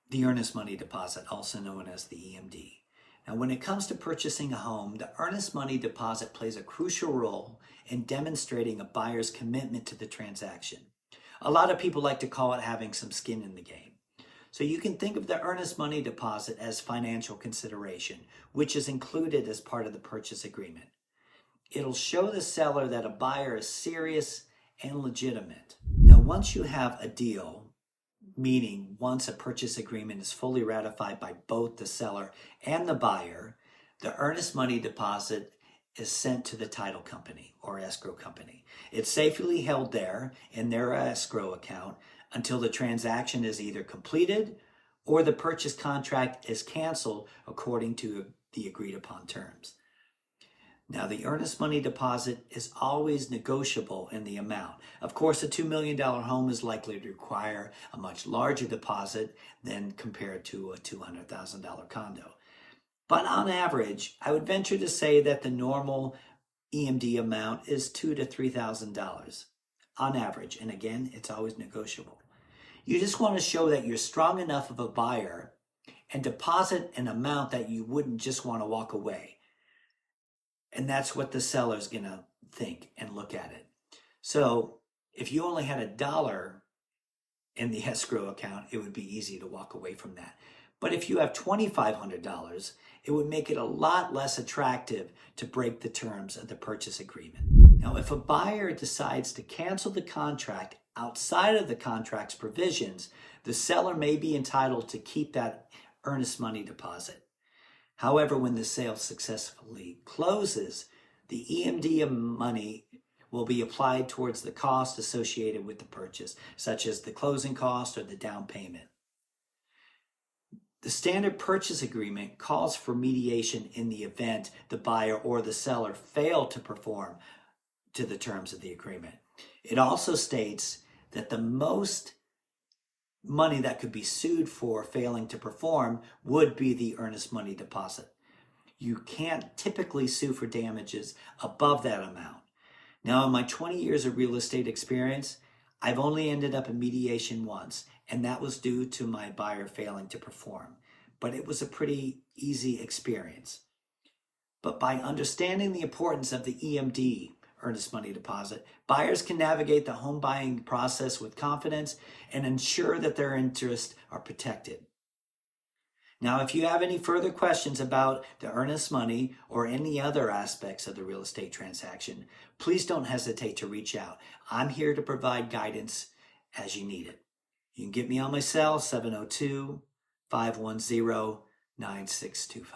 the earnest money deposit, also known as the EMD. Now, when it comes to purchasing a home, the earnest money deposit plays a crucial role in demonstrating a buyer's commitment to the transaction. A lot of people like to call it having some skin in the game. So you can think of the earnest money deposit as financial consideration, which is included as part of the purchase agreement. It'll show the seller that a buyer is serious and legitimate. Now, once you have a deal, meaning once a purchase agreement is fully ratified by both the seller and the buyer, the earnest money deposit is sent to the title company or escrow company. It's safely held there in their escrow account until the transaction is either completed or the purchase contract is canceled according to the agreed upon terms. Now, the earnest money deposit is always negotiable in the amount. Of course, a $2 million home is likely to require a much larger deposit than compared to a $200,000 condo. But on average, I would venture to say that the normal EMD amount is $2,000 to $3,000 on average. And again, it's always negotiable. You just want to show that you're strong enough of a buyer and deposit an amount that you wouldn't just want to walk away. And that's what the seller's going to think and look at it. So if you only had $1 in the escrow account, it would be easy to walk away from that. But if you have $2,500, it would make it a lot less attractive to break the terms of the purchase agreement. Now, if a buyer decides to cancel the contract outside of the contract's provisions, the seller may be entitled to keep that earnest money deposit. However, when the sale successfully closes, the EMD money will be applied towards the cost associated with the purchase, such as the closing cost or the down payment. The standard purchase agreement calls for mediation in the event the buyer or the seller fail to perform to the terms of the agreement. It also states that the most money that could be sued for failing to perform would be the earnest money deposit. You can't typically sue for damages above that amount. Now, in my 20 years of real estate experience, I've only ended up in mediation once, and that was due to my buyer failing to perform. But it was a pretty easy experience. But by understanding the importance of the EMD, earnest money deposit, buyers can navigate the home buying process with confidence and ensure that their interests are protected. Now, if you have any further questions about the earnest money or any other aspects of the real estate transaction, please don't hesitate to reach out. I'm here to provide guidance as you need it. You can get me on my cell, 702-510-9625.